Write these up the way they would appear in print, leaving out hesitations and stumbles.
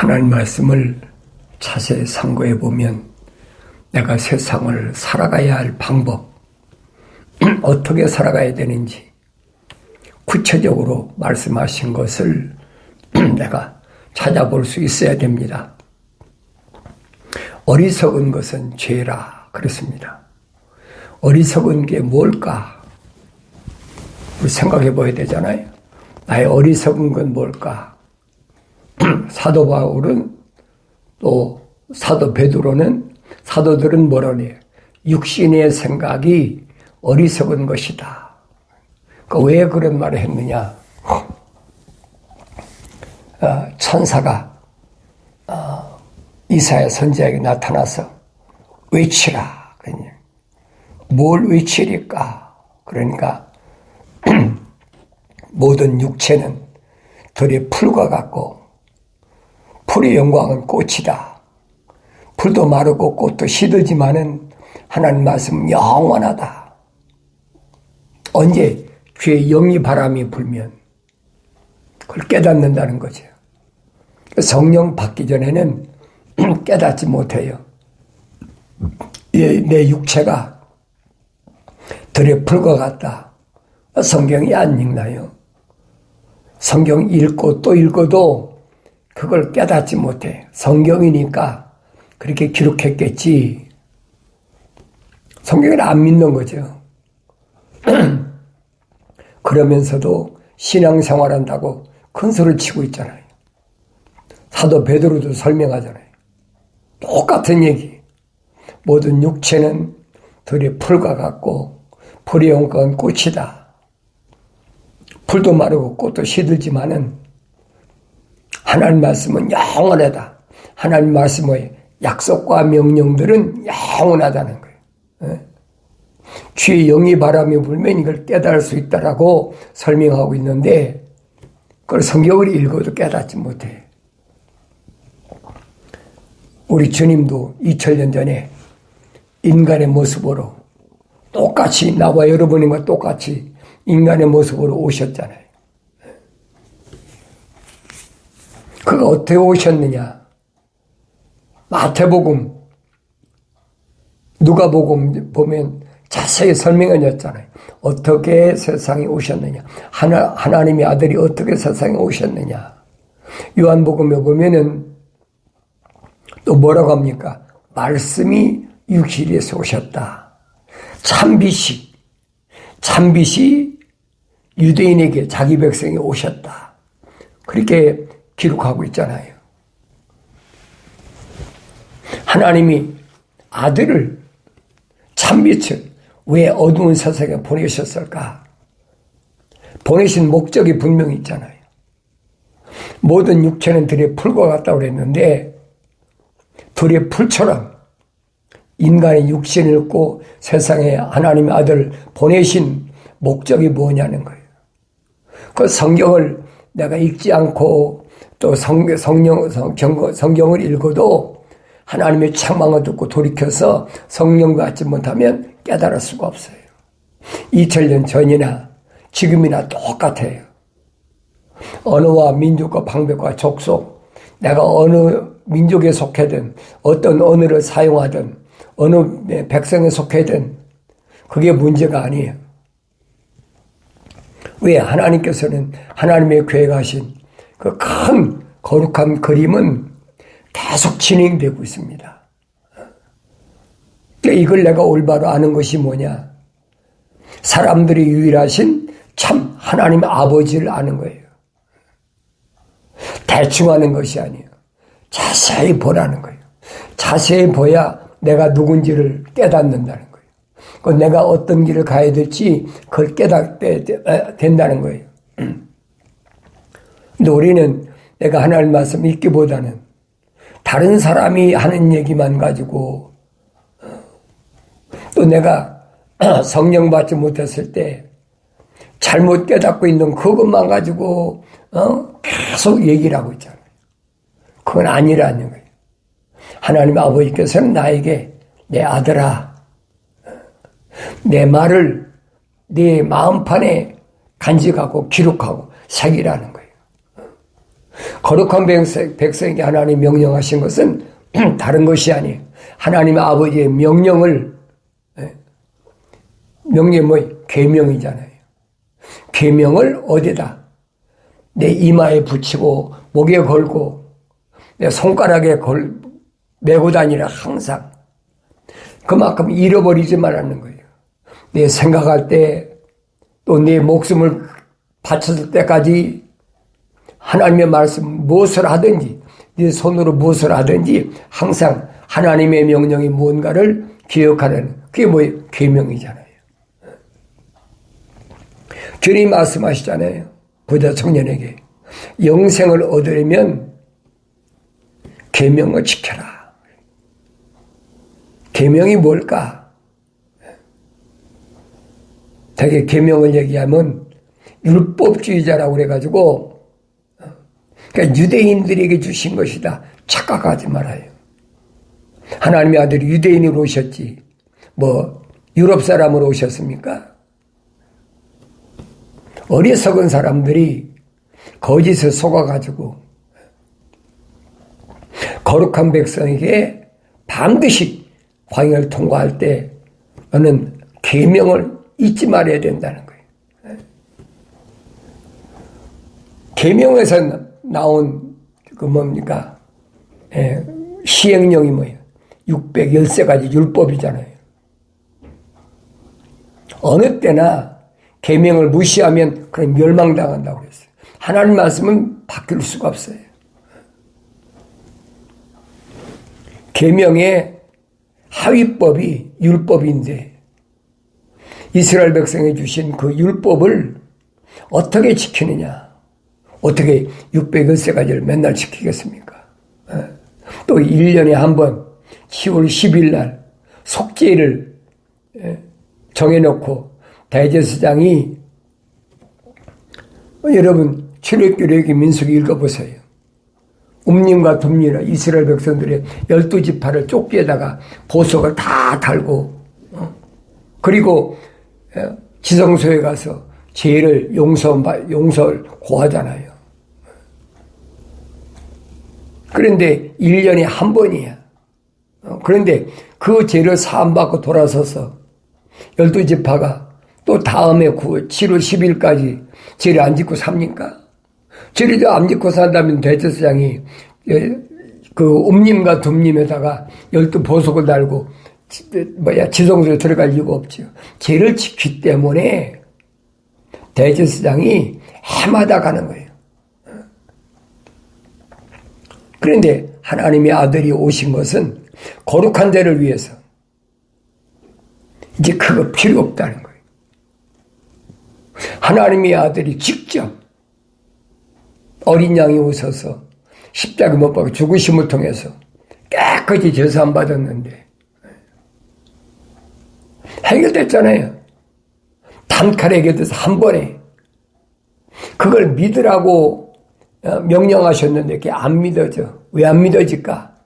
하나님 말씀을 자세히 상고해 보면 내가 세상을 살아가야 할 방법, 어떻게 살아가야 되는지 구체적으로 말씀하신 것을 내가 찾아볼 수 있어야 됩니다. 어리석은 것은 죄라 그랬습니다. 어리석은 게 뭘까? 우리 생각해 봐야 되잖아요. 나의 어리석은 건 뭘까? 사도 바울은 또 사도 베드로는 사도들은 뭐라네? 육신의 생각이 어리석은 것이다. 왜 그런 말을 했느냐? 천사가 이사야 선지자에게 나타나서 외치라. 뭘 외치리까? 그러니까 모든 육체는 들의 풀과 같고 풀의 영광은 꽃이다. 풀도 마르고 꽃도 시들지만은 하나님 말씀은 영원하다. 언제? 귀에 영이 바람이 불면 그걸 깨닫는다는 거죠. 성령 받기 전에는 깨닫지 못해요. 내 육체가 들의 풀과 같다. 성경이 안 읽나요? 성경 읽고 또 읽어도 그걸 깨닫지 못해. 성경이니까 그렇게 기록했겠지. 성경을 안 믿는 거죠. 그러면서도 신앙생활한다고 큰 소리를 치고 있잖아요. 사도 베드로도 설명하잖아요. 똑같은 얘기. 모든 육체는 들의 풀과 같고 풀의 영광은 꽃이다. 풀도 마르고 꽃도 시들지만은 하나님 말씀은 영원하다. 하나님 말씀의 약속과 명령들은 영원하다는 거예요. 귀에 영이 바람이 불면 이걸 깨달을 수 있다라고 설명하고 있는데 그걸 성경을 읽어도 깨닫지 못해. 우리 주님도 2000년 전에 인간의 모습으로 똑같이 나와 여러분과 똑같이 인간의 모습으로 오셨잖아요. 그가 어떻게 오셨느냐? 마태복음, 누가복음 보면 자세히 설명해줬잖아요. 어떻게 세상에 오셨느냐? 하나님의 아들이 어떻게 세상에 오셨느냐? 요한복음에 보면은 또 뭐라고 합니까? 말씀이 육신에서 오셨다. 참빛이 유대인에게 자기 백성이 오셨다. 그렇게 기록하고 있잖아요. 하나님이 아들을 참빛을 왜 어두운 세상에 보내셨을까? 보내신 목적이 분명히 있잖아요. 모든 육체는 들의 풀과 같다고 그랬는데 들의 풀처럼 인간의 육신을 입고 세상에 하나님의 아들을 보내신 목적이 뭐냐는 거예요. 그 성경을 내가 읽지 않고 또 성경을 읽어도 하나님의 책망을 듣고 돌이켜서 성령과 같지 못하면 깨달을 수가 없어요. 2000년 전이나 지금이나 똑같아요. 언어와 민족과 방백과 족속, 내가 어느 민족에 속해든 어떤 언어를 사용하든 어느 백성에 속해든 그게 문제가 아니에요. 왜? 하나님께서는 하나님의 계획하신 그 큰 거룩한 그림은 계속 진행되고 있습니다. 이걸 내가 올바로 아는 것이 뭐냐? 사람들이 유일하신 참 하나님 아버지를 아는 거예요. 대충 아는 것이 아니에요. 자세히 보라는 거예요. 자세히 보야 내가 누군지를 깨닫는다는 거예요. 그 내가 어떤 길을 가야 될지 그걸 깨닫게 된다는 거예요. 근데 우리는 내가 하나님 말씀 읽기보다는 다른 사람이 하는 얘기만 가지고 또 내가 성령 받지 못했을 때 잘못 깨닫고 있는 그것만 가지고 계속 얘기를 하고 있잖아요. 그건 아니라는 거예요. 하나님 아버지께서는 나에게 내 아들아, 내 말을 네 마음판에 간직하고 기록하고 새기라는 거예요. 거룩한 백성에게 하나님 명령하신 것은 다른 것이 아니에요. 하나님 아버지의 명령이 계명이잖아요. 계명을 어디다? 내 이마에 붙이고 목에 걸고 내 손가락에 메고 다니라. 항상 그만큼 잃어버리지 말라는 거예요. 내 생각할 때 또 내 목숨을 바쳤을 때까지 하나님의 말씀 무엇을 하든지 네 손으로 무엇을 하든지 항상 하나님의 명령이 무언가를 기억하는, 그게 뭐예요? 계명이잖아요. 주님 말씀하시잖아요. 부자 청년에게 영생을 얻으려면 계명을 지켜라. 계명이 뭘까? 되게 계명을 얘기하면 율법주의자라고 그래가지고, 그러니까 유대인들에게 주신 것이다 착각하지 말아요. 하나님의 아들이 유대인으로 오셨지 유럽 사람으로 오셨습니까? 어리석은 사람들이 거짓에 속아가지고 거룩한 백성에게 반드시 광야를 통과할 때 너는 계명을 잊지 말아야 된다는 거예요. 계명에서 나온 뭡니까? 시행령이 뭐예요? 613가지 율법이잖아요. 어느 때나 계명을 무시하면 그럼 멸망당한다고 그랬어요. 하나님 말씀은 바뀔 수가 없어요. 계명의 하위법이 율법인데 이스라엘 백성에 주신 그 율법을 어떻게 지키느냐? 어떻게 613가지를 맨날 지키겠습니까? 또 1년에 한 번 10월 10일 날 속죄일을 정해놓고 대제사장이, 여러분 출애굽기 민수기 읽어보세요. 옴님과 둠니라 이스라엘 백성들의 12지파를 쪽지에다가 보석을 다 달고 그리고 지성소에 가서 죄를 용서를 고하잖아요. 그런데 1년에 한 번이야. 그런데 그 죄를 사함받고 돌아서서 12지파가 또 다음에 7월 10일까지 죄를 안 짓고 삽니까? 죄를 안 짓고 산다면 대제사장이 그 옴님과 둠님에다가 12보석을 달고 지성소에 들어갈 이유가 없죠. 죄를 지키기 때문에 대제사장이 해마다 가는 거예요. 그런데 하나님의 아들이 오신 것은 거룩한 데를 위해서. 이제 그거 필요 없다는 거예요. 하나님의 아들이 직접 어린 양이 오셔서 십자가 못 박아 죽으심을 통해서 깨끗이 제사함 받았는데 해결됐잖아요. 단칼에 돼서 한 번에. 그걸 믿으라고 명령하셨는데 그게 안 믿어져. 왜 안 믿어질까?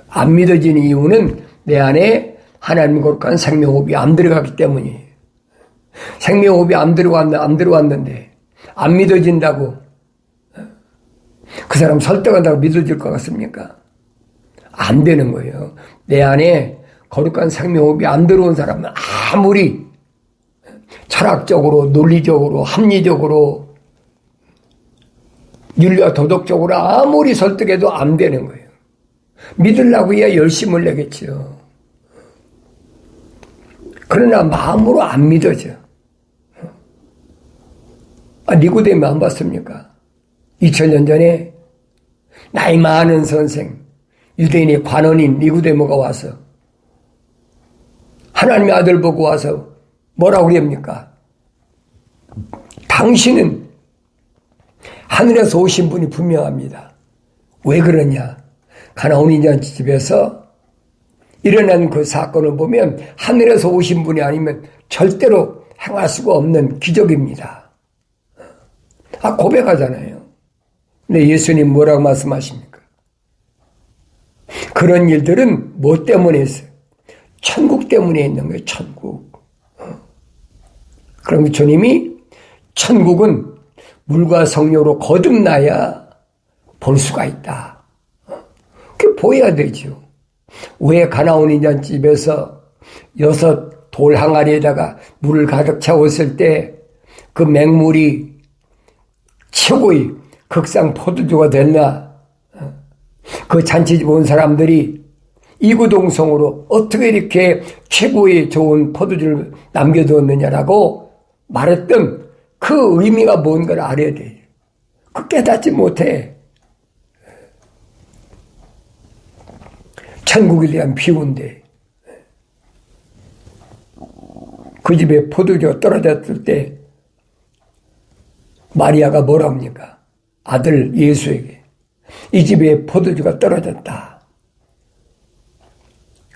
안 믿어지는 이유는 내 안에 하나님 거룩한 생명호흡이 안 들어가기 때문이에요. 생명호흡이 안 들어왔는데 안 믿어진다고 그 사람 설득한다고 믿어질 것 같습니까? 안 되는 거예요. 내 안에 거룩한 생명호흡이 안 들어온 사람은 아무리 철학적으로, 논리적으로, 합리적으로, 윤리와 도덕적으로 아무리 설득해도 안 되는 거예요. 믿으려고 해야 열심을 내겠죠. 그러나 마음으로 안 믿어져. 니고데모 안 봤습니까? 2000년 전에 나이 많은 선생, 유대인의 관원인 니고데모가 와서 하나님의 아들 보고 와서 뭐라고 그럽니까? 당신은 하늘에서 오신 분이 분명합니다. 왜 그러냐? 가나온 인자 집에서 일어난 그 사건을 보면 하늘에서 오신 분이 아니면 절대로 행할 수가 없는 기적입니다. 고백하잖아요. 근데 예수님 뭐라고 말씀하십니까? 그런 일들은 뭐 때문에 있어요? 천국 때문에 있는 거예요. 천국. 그럼 주님이 천국은 물과 성령으로 거듭나야 볼 수가 있다. 그게 보여야 되죠. 왜 가나온 인잔집에서 6 돌 항아리에다가 물을 가득 채웠을 때 그 맹물이 최고의 극상 포도주가 됐나? 그 잔치집 온 사람들이 이구동성으로 어떻게 이렇게 최고의 좋은 포도주를 남겨두었느냐라고 말했던 그 의미가 뭔가를 알아야 돼. 그 깨닫지 못해. 천국에 대한 비유인데 그 집에 포도주가 떨어졌을 때 마리아가 뭐라 합니까? 아들 예수에게 이 집에 포도주가 떨어졌다.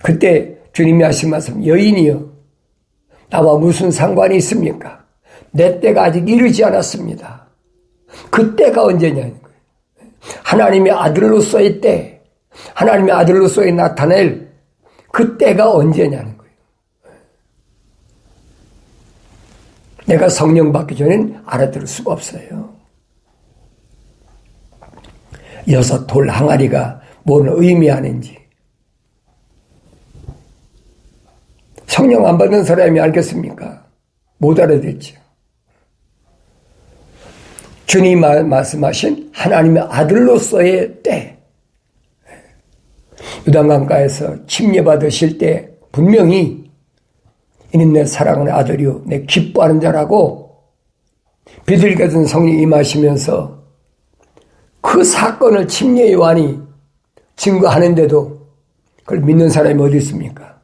그때 주님이 하신 말씀, 여인이여 나와 무슨 상관이 있습니까? 내 때가 아직 이르지 않았습니다. 그 때가 언제냐는 거예요. 하나님의 아들로서의 때, 하나님의 아들로서의 나타낼 그 때가 언제냐는 거예요. 내가 성령 받기 전엔 알아들을 수가 없어요. 6 돌 항아리가 뭔 의미하는지. 성령 안 받는 사람이 알겠습니까? 못 알아듣죠. 주님이 말씀하신 하나님의 아들로서의 때. 요단강가에서 침례받으실 때 분명히 이는 내 사랑하는 아들이요 내 기뻐하는 자라고 비둘기 같은 성령이 임하시면서 그 사건을 침례 요한이 증거하는데도 그걸 믿는 사람이 어디 있습니까?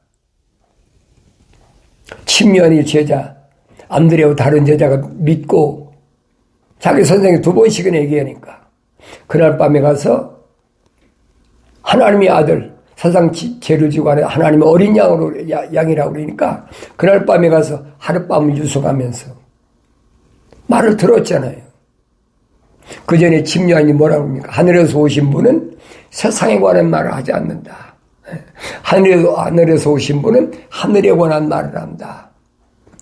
침례 제자 안드레하고 다른 제자가 믿고 자기 선생이 2번씩은 얘기하니까 그날 밤에 가서 하나님의 아들 세상 죄를 지고 하는 하나님의 어린 양이라고 그러니까 그날 밤에 가서 하룻밤을 유숙하면서 말을 들었잖아요. 그 전에 침례요한이 뭐라고 합니까? 하늘에서 오신 분은 세상에 관한 말을 하지 않는다. 하늘에서 오신 분은 하늘에 관한 말을 한다.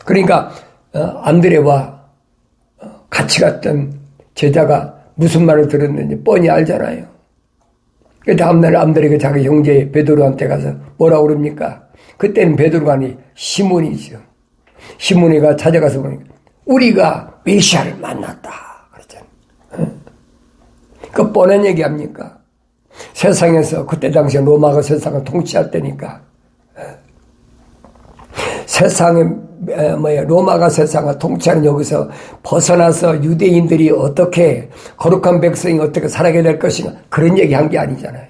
그러니까 안드레와 같이 갔던 제자가 무슨 말을 들었는지 뻔히 알잖아요. 그 다음날 안드레가 자기 형제 베드로한테 가서 뭐라고 그럽니까? 그때는 베드로가 아니 시몬이죠. 시몬이가 찾아가서 보니까 우리가 메시아를 만났다 그랬잖아요. 그 뻔한 얘기 합니까? 세상에서 그때 당시에 로마가 세상을 통치할 때니까 로마가 세상을 통치하는 여기서 벗어나서 유대인들이 어떻게 거룩한 백성이 어떻게 살아가야 될 것인가 그런 얘기한 게 아니잖아요.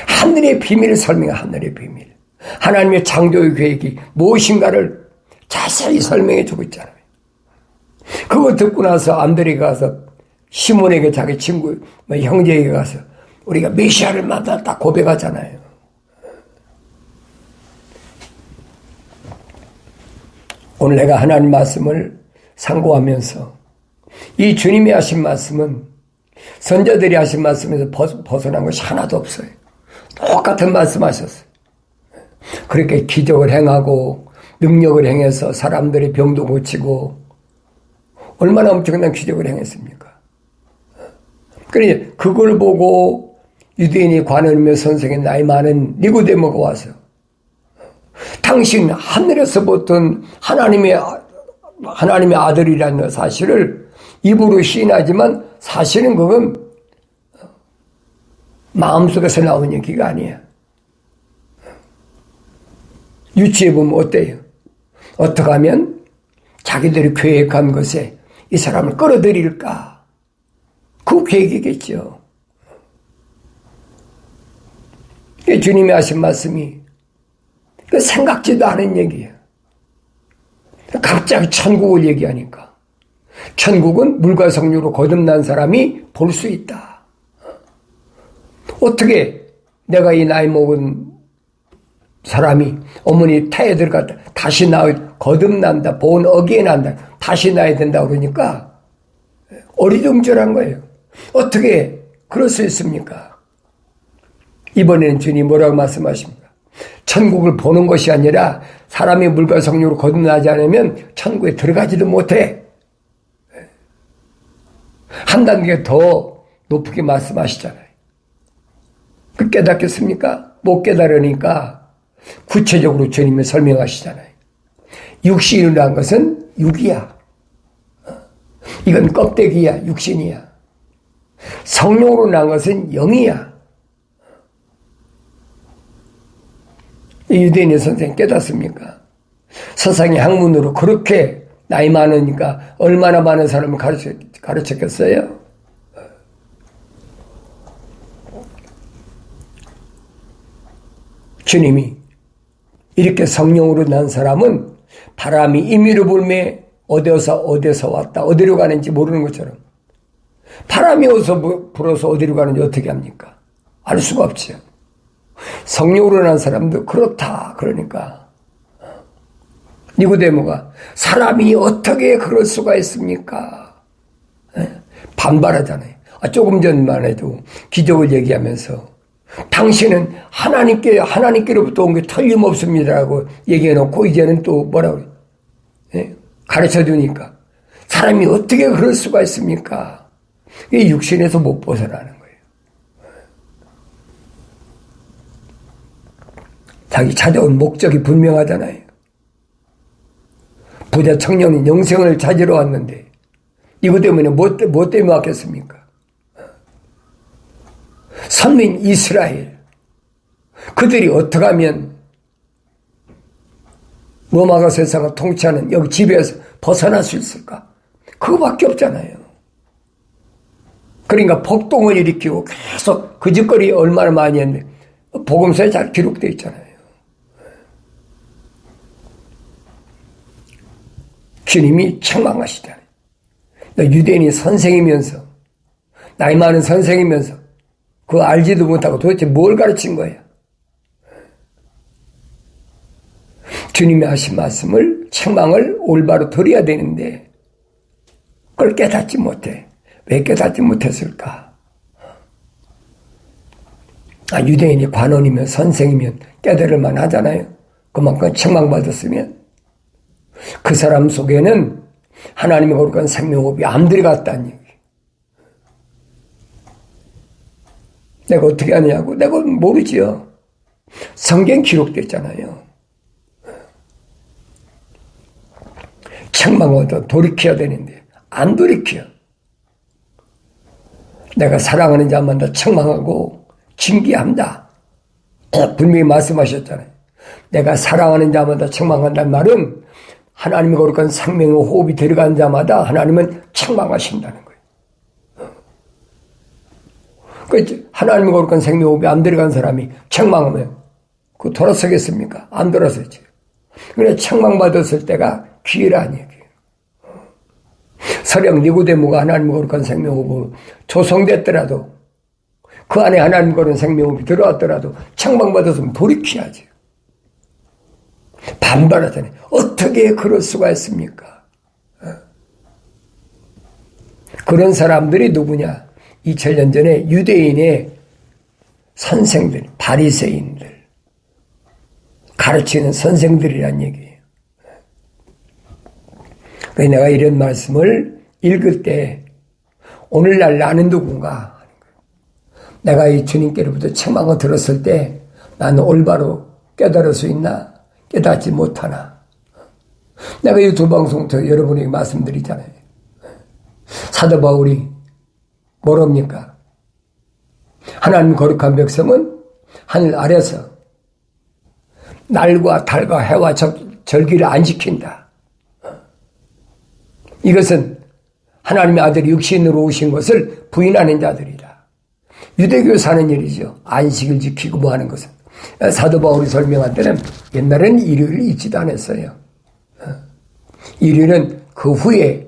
하늘의 비밀을 설명해. 하늘의 비밀. 하나님의 창조의 계획이 무엇인가를 자세히 설명해 주고 있잖아요. 그거 듣고 나서 안드레가 가서 시몬에게 자기 친구 형제에게 가서 우리가 메시아를 만났다 고백하잖아요. 오늘 내가 하나님 말씀을 상고하면서 이 주님이 하신 말씀은 선자들이 하신 말씀에서 벗어난 것이 하나도 없어요. 똑같은 말씀하셨어요. 그렇게 기적을 행하고 능력을 행해서 사람들의 병도 고치고 얼마나 엄청난 기적을 행했습니까? 그러니 그걸 보고 유대인이 관원이며 선생의 나이 많은 니고데모가 와서 당신 하늘에서 보던 하나님의 아들이라는 사실을 입으로 시인하지만 사실은 그건 마음속에서 나온 얘기가 아니야. 유추해 보면 어때요? 어떻게 하면 자기들이 계획한 것에 이 사람을 끌어들일까? 그 계획이겠죠. 주님이 하신 말씀이 생각지도 않은 얘기예요. 갑자기 천국을 얘기하니까. 천국은 물과 성령으로 거듭난 사람이 볼 수 있다. 어떻게 내가 이 나이 먹은 사람이 어머니 태에 들어갔다 다시 거듭난다. 본 어기에 난다. 다시 나야 된다 그러니까 어리둥절한 거예요. 어떻게 그럴 수 있습니까? 이번에는 주님 뭐라고 말씀하십니까? 천국을 보는 것이 아니라 사람이 물과 성령으로 거듭나지 않으면 천국에 들어가지도 못해. 한 단계 더 높게 말씀하시잖아요. 그 깨닫겠습니까? 못 깨달으니까 구체적으로 주님이 설명하시잖아요. 육신이라는 것은 육이야. 이건 껍데기야, 육신이야. 성령으로 난 것은 영이야. 유대인의 선생 깨닫습니까? 세상의 학문으로 그렇게 나이 많으니까 얼마나 많은 사람을 가르쳤겠어요? 주님이 이렇게 성령으로 난 사람은 바람이 임의로 불매 어디서 왔다 어디로 가는지 모르는 것처럼 바람이 어디서 불어서 어디로 가는지 어떻게 합니까? 알 수가 없죠. 성령으로 난 사람도 그렇다 그러니까 니고데모가 사람이 어떻게 그럴 수가 있습니까? 반발하잖아요. 조금 전만 해도 기적을 얘기하면서 당신은 하나님께로부터 온 게 틀림없습니다라고 얘기해놓고 이제는 또 뭐라고 가르쳐주니까 사람이 어떻게 그럴 수가 있습니까? 이게 육신에서 못 벗어나는 거예요. 자기 찾아온 목적이 분명하잖아요. 부자 청년이 영생을 찾으러 왔는데 이것 때문에 뭐 때문에 왔겠습니까? 선민 이스라엘 그들이 어떻게 하면 로마가 세상을 통치하는 여기 지배에서 벗어날 수 있을까? 그거밖에 없잖아요. 그러니까 폭동을 일으키고 계속 그 짓거리 얼마나 많이 했는데 복음서에 잘 기록되어 있잖아요. 주님이 책망하시잖아요. 유대인이 선생이면서 나이 많은 선생이면서 그거 알지도 못하고 도대체 뭘 가르친 거야? 주님이 하신 말씀을 책망을 올바로 드려야 되는데 그걸 깨닫지 못해. 왜 깨닫지 못했을까? 유대인이 관원이면 선생이면 깨달을 만하잖아요. 그만큼 책망받았으면 그 사람 속에는 하나님의 거룩한 생명호흡이 안 들어갔다는 얘기. 내가 어떻게 하냐고? 내가 모르지요. 성경 기록됐잖아요. 책망하다 돌이켜야 되는데 안 돌이켜. 내가 사랑하는 자만 다 책망하고 징계한다. 분명히 말씀하셨잖아요. 내가 사랑하는 자마다 책망한다는 말은 하나님의 거룩한 생명의 호흡이 들어간 자마다 하나님은 책망하신다는 거예요. 그 하나님의 거룩한 생명의 호흡이 안 들어간 사람이 책망하면 그거 돌아서겠습니까? 안 돌아서지. 그래 책망받았을 때가 기회라는 얘기예요. 설령 니고데모가 하나님의 거룩한 생명의 호흡이 조성됐더라도 그 안에 하나님의 거룩한 생명의 호흡이 들어왔더라도 책망받았으면 돌이켜야지. 반발하잖아요. 어떻게 그럴 수가 있습니까? 그런 사람들이 누구냐? 2000년 전에 유대인의 선생들, 바리새인들, 가르치는 선생들이란 얘기예요. 그래서 내가 이런 말씀을 읽을 때 오늘날 나는 누군가? 내가 이 주님께로부터 책망을 들었을 때 나는 올바로 깨달을 수 있나? 깨닫지 못하나? 내가 이 두 방송 통해 여러분에게 말씀드리잖아요. 사도 바울이 뭐랍니까? 하나님 거룩한 백성은 하늘 아래서 날과 달과 해와 절기를 안 지킨다. 이것은 하나님의 아들이 육신으로 오신 것을 부인하는 자들이다. 유대교 사는 일이죠. 안식을 지키고 뭐 하는 것은. 사도 바울이 설명한 때는 옛날에는 일요일을 잊지도 않았어요. 일요일은 그 후에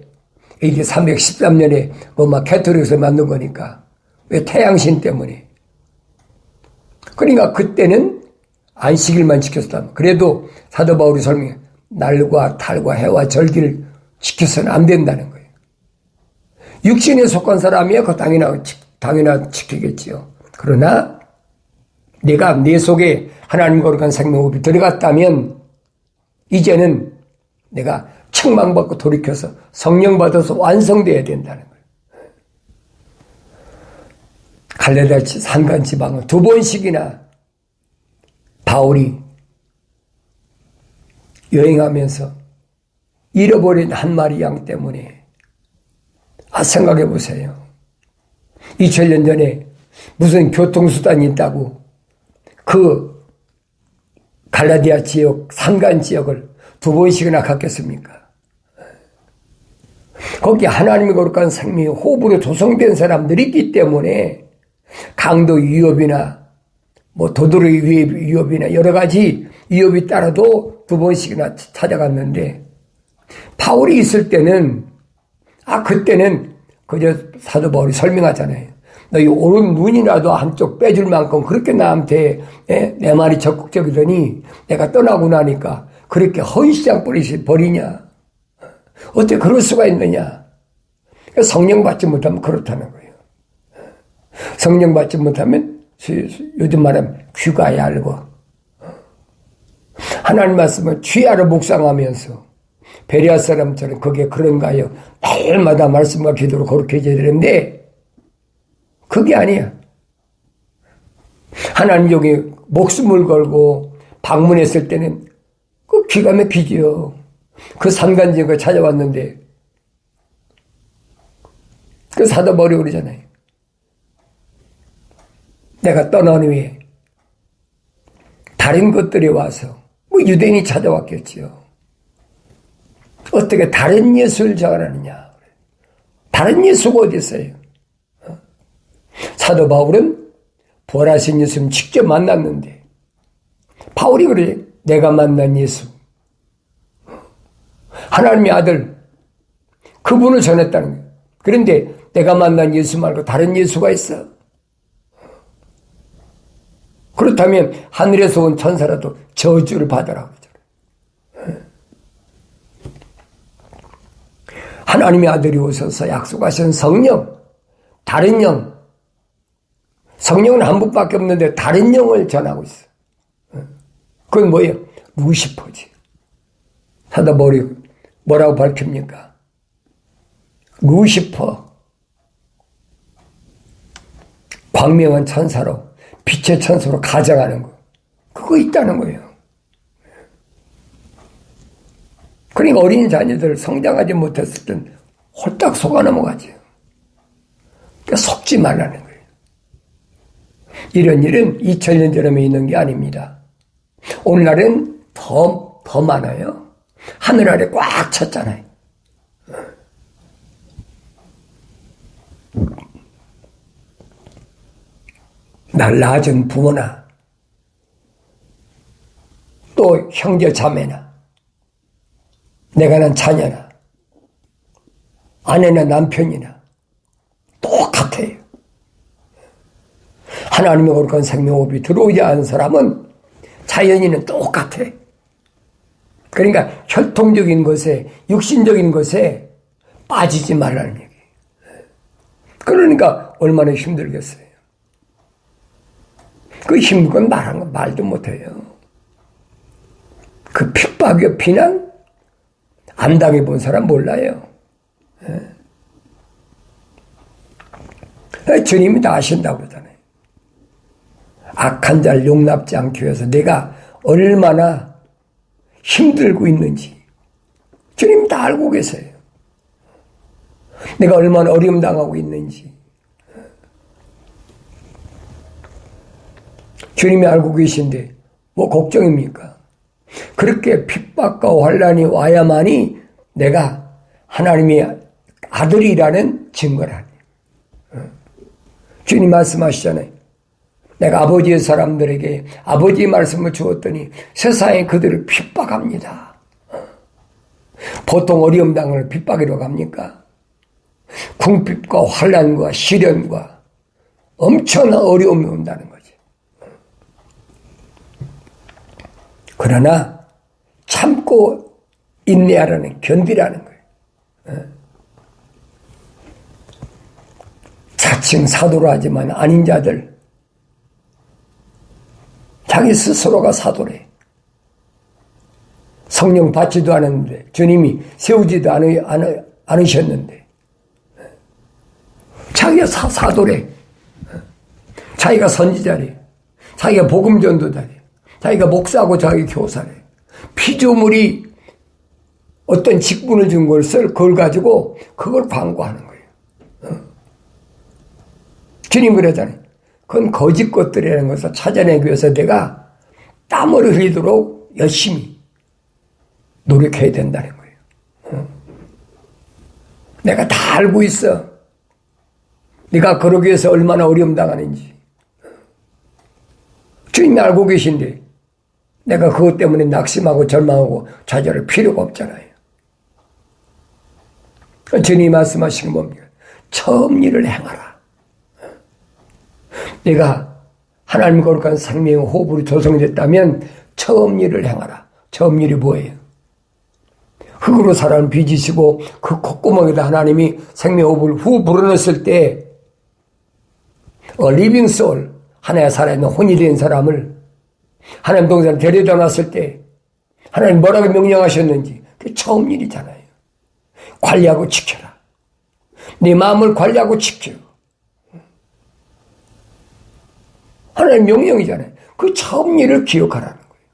AD 313년에 로마 캐토릭에서 만든 거니까. 왜? 태양신 때문에. 그러니까 그때는 안식일만 지켰다. 그래도 사도 바울이 설명해 날과 달과 해와 절기를 지켜서는 안 된다는 거예요. 육신에 속한 사람이야 그 당연히 지키겠지요. 그러나 내가 내 속에 하나님 거룩한 생명호흡이 들어갔다면 이제는 내가 책망받고 돌이켜서 성령 받아서 완성돼야 된다는 거예요. 갈라디아 산간 지방을 2번씩이나 바울이 여행하면서 잃어버린 한 마리 양 때문에 생각해 보세요. 2000년 전에 무슨 교통수단이 있다고 그 갈라디아 지역, 산간 지역을 2번씩이나 갔겠습니까? 거기 하나님의 거룩한 생명이 호흡으로 조성된 사람들이 있기 때문에 강도 위협이나 뭐 도둑의 위협이나 여러 가지 위협이 따라도 2번씩이나 찾아갔는데 바울이 있을 때는 그때는 그저 사도 바울이 설명하잖아요. 너희 오른 눈이라도 한쪽 빼줄 만큼 그렇게 나한테 내 말이 적극적이더니 내가 떠나고 나니까 그렇게 헌시장 버리냐? 어떻게 그럴 수가 있느냐? 성령 받지 못하면 그렇다는 거예요. 성령 받지 못하면 요즘 말하면 귀가 얇고 하나님 말씀을 귀하로 묵상하면서 베레아 사람처럼 그게 그런가요? 매일마다 말씀과 기도로 거룩해져야 되는데 그게 아니야. 하나님 여기 목숨을 걸고 방문했을 때는 그 기가 막히지요. 그 산간지역을 찾아왔는데 그 사도 바울이 그러잖아요. 내가 떠난 후에 다른 것들이 와서 뭐 유대인이 찾아왔겠지요. 어떻게 다른 예수를 전하느냐. 다른 예수가 어디 있어요? 사도 바울은 부활하신 예수님 직접 만났는데 바울이 그래. 내가 만난 예수 하나님의 아들 그분을 전했다는 거예요. 그런데 내가 만난 예수 말고 다른 예수가 있어? 그렇다면 하늘에서 온 천사라도 저주를 받으라고 그러잖아요. 하나님의 아들이 오셔서 약속하신 성령, 다른 영, 성령은 한 분밖에 없는데 다른 영을 전하고 있어. 그건 뭐예요? 루시퍼지. 사도 바울이 뭐라고 밝힙니까? 루시퍼, 광명한 천사로, 빛의 천사로 가장하는 거. 그거 있다는 거예요. 그러니까 어린 자녀들 성장하지 못했을 땐 홀딱 속아 넘어가죠. 그러니까 속지 말라는 거예요. 이런 일은 2000년 전에 있는 게 아닙니다. 오늘날은 더 많아요. 하늘 아래 꽉 찼잖아요. 날 낳아준 부모나 또 형제 자매나 내가 난 자녀나 아내나 남편이나 똑같아요. 하나님의 거룩한 생명호흡이 들어오지 않은 사람은 자연인은 똑같아. 그러니까 혈통적인 것에 육신적인 것에 빠지지 말라는 얘기. 그러니까 얼마나 힘들겠어요. 그 힘든 건 말한 건 말도 못해요. 그 핍박이요 비난 안 당해본 사람 몰라요. 주님이 다 아신다고 그러잖아요. 악한 자를 용납지 않기 위해서 내가 얼마나 힘들고 있는지 주님 다 알고 계세요. 내가 얼마나 어려움 당하고 있는지 주님이 알고 계신데 뭐 걱정입니까? 그렇게 핍박과 환난이 와야만이 내가 하나님의 아들이라는 증거라니. 주님 말씀하시잖아요. 내가 아버지의 사람들에게 아버지의 말씀을 주었더니 세상에 그들을 핍박합니다. 보통 어려움 당을 핍박이라고 합니까? 궁핍과 환난과 시련과 엄청난 어려움이 온다는 거지. 그러나 참고 인내하라는 견디라는 거예요. 자칭 사도로 하지만 아닌 자들 자기 스스로가 사도래. 성령 받지도 않았는데 주님이 세우지도 않으셨는데 자기가 사도래. 자기가 선지자래. 자기가 복음 전도자래. 자기가 목사고 자기 교사래. 피조물이 어떤 직분을 준 것을 그걸 가지고 그걸 광고하는 거예요. 주님 그러잖아요. 그건 거짓 것들이라는 것을 찾아내기 위해서 내가 땀을 흘리도록 열심히 노력해야 된다는 거예요. 내가 다 알고 있어. 네가 그러기 위해서 얼마나 어려움 당하는지. 주님이 알고 계신데 내가 그것 때문에 낙심하고 절망하고 좌절할 필요가 없잖아요. 주님이 말씀하시는 뭡니까? 처음 일을 행하라. 내가 하나님 거룩한 생명의 호흡으로 조성됐다면 처음 일을 행하라. 처음 일이 뭐예요? 흙으로 사람을 빚으시고 그 콧구멍에다 하나님이 생명의 호흡을 후 불어넣었을 때 리빙 소울, 하나의 살아있는 혼이 된 사람을 하나님 동산에 데려다 놨을 때 하나님 뭐라고 명령하셨는지 그게 처음 일이잖아요. 관리하고 지켜라. 네 마음을 관리하고 지켜. 하나님 명령이잖아요. 그 처음 일을 기억하라는 거예요.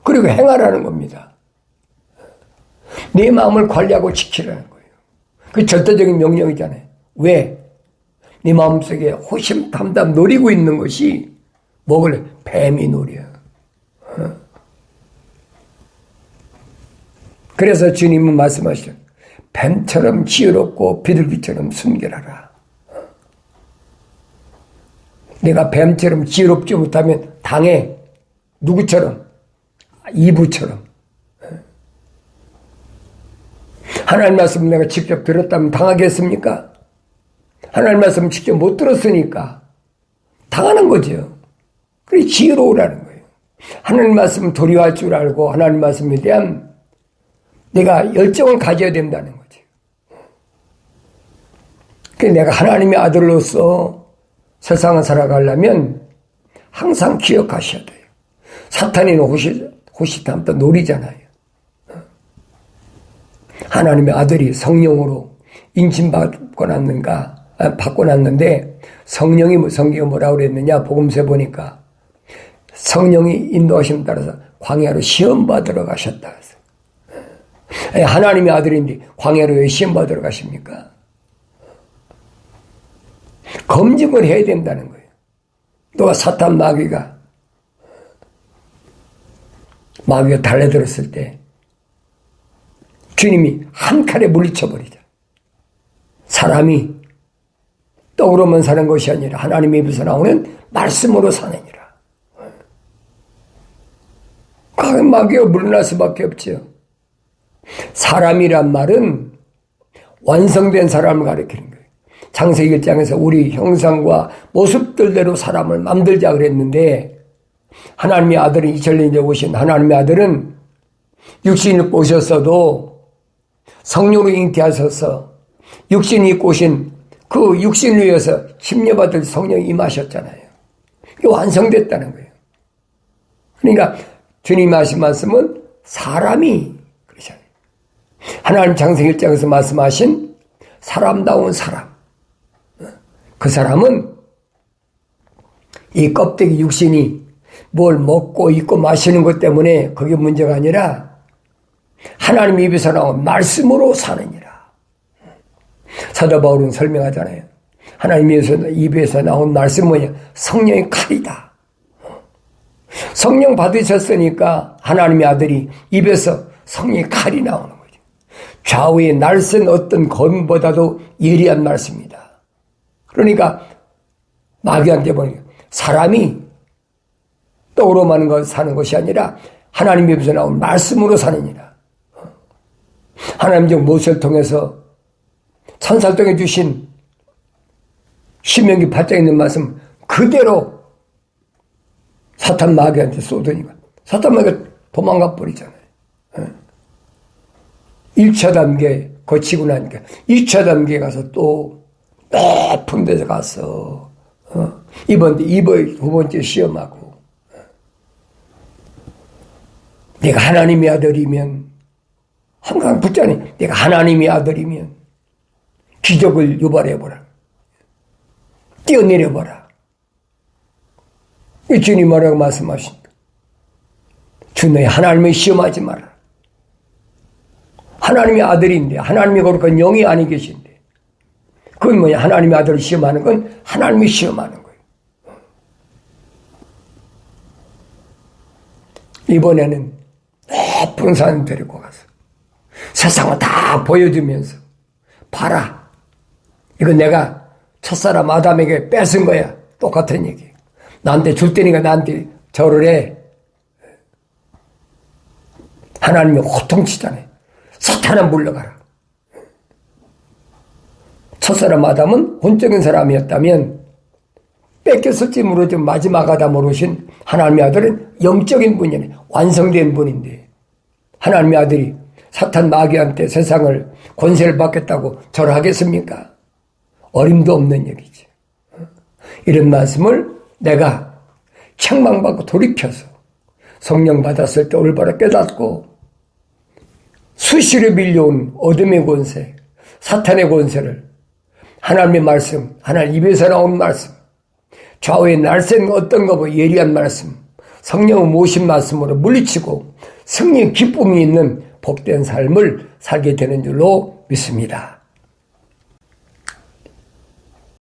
그리고 행하라는 겁니다. 네 마음을 관리하고 지키라는 거예요. 그 절대적인 명령이잖아요. 왜? 네 마음속에 호심탐탐 노리고 있는 것이 뭐길래? 뱀이 노려. 그래서 주님은 말씀하시죠. 뱀처럼 지혜롭고 비둘기처럼 순결하라. 내가 뱀처럼 지혜롭지 못하면 당해. 누구처럼? 이브처럼. 하나님 말씀 내가 직접 들었다면 당하겠습니까? 하나님 말씀 직접 못 들었으니까 당하는 거죠. 그래 지혜로우라는 거예요. 하나님 말씀 도리할 줄 알고 하나님 말씀에 대한 내가 열정을 가져야 된다는 거죠. 그래서 내가 하나님의 아들로서 세상을 살아가려면 항상 기억하셔야 돼요. 사탄이는 호시탐탐 노리잖아요. 하나님의 아들이 성령으로 인침받고 났는데 성령이 성경에 뭐라고 그랬느냐 복음서에 보니까 성령이 인도하심에 따라서 광야로 시험받으러 가셨다. 하나님의 아들인데 광야로 왜 시험받으러 가십니까? 검증을 해야 된다는 거예요. 또 사탄 마귀가 달려들었을 때 주님이 한 칼에 물리쳐버리자. 사람이 떡으로만 사는 것이 아니라 하나님의 입에서 나오는 말씀으로 사느니라. 마귀가 물러날 수밖에 없죠. 사람이란 말은 완성된 사람을 가리키는 거예요. 창세기 1장에서 우리 형상과 모습들대로 사람을 만들자 그랬는데 하나님의 아들은 2000년 전에 오신 하나님의 아들은 육신을 입고 오셨어도 성령으로 잉태하셔서 육신이 입고 오신 그 육신을 위해서 침례받을 성령이 임하셨잖아요. 이게 완성됐다는 거예요. 그러니까 주님이 하신 말씀은 사람이 그러잖아요. 하나님 창세기 1장에서 말씀하신 사람다운 사람. 그 사람은 이 껍데기 육신이 뭘 먹고 입고 마시는 것 때문에 그게 문제가 아니라 하나님 입에서 나온 말씀으로 사느니라. 사도 바울은 설명하잖아요. 하나님 입에서 나온 말씀 뭐냐? 성령의 칼이다. 성령 받으셨으니까 하나님의 아들이 입에서 성령의 칼이 나오는 거죠. 좌우의 날쌘 어떤 검보다도 예리한 말씀이다. 그러니까 마귀한테 보니까 사람이 떡으로만 사는 것이 아니라 하나님 입에서 나온 말씀으로 사느니라. 하나님적 모세를 통해서 천사를 주신 신명기 8장에 있는 말씀 그대로 사탄 마귀한테 쏟으니까 사탄 마귀가 도망가 버리잖아요. 1차 단계 거치고 나니까 2차 단계에 가서 또 높은 데서 가서 이번 두 번째 시험하고 내가 하나님의 아들이면 항상 붙자니 내가 하나님의 아들이면 기적을 유발해보라. 뛰어내려보라. 이 주님 뭐라고 말씀하십니까? 주 너희 하나님을 시험하지 마라. 하나님의 아들인데, 하나님이 거룩한 영이 아니 계신데, 그건 뭐냐? 하나님의 아들을 시험하는 건 하나님이 시험하는 거예요. 이번에는 높은 산 데리고 가서 세상을 다 보여주면서, 봐라, 이거 내가 첫사람 아담에게 뺏은 거야. 똑같은 얘기. 나한테 줄 테니까 나한테 절을 해. 하나님이 호통치잖아요. 사탄아 물러가라. 첫사람 아담은 혼적인 사람이었다면 뺏겼을지 모르지 마지막 아담으로 오신 하나님의 아들은 영적인 분이네. 완성된 분인데 하나님의 아들이 사탄 마귀한테 세상을 권세를 받겠다고 절하겠습니까? 어림도 없는 얘기지. 이런 말씀을 내가 책망받고 돌이켜서 성령 받았을 때 올바로 깨닫고 수시로 밀려온 어둠의 권세, 사탄의 권세를 하나님의 말씀, 하나님 입에서 나온 말씀, 좌우에 날쌘 어떤 것보다 예리한 말씀, 성령의 모신 말씀으로 물리치고 승리의 기쁨이 있는 복된 삶을 살게 되는 줄로 믿습니다.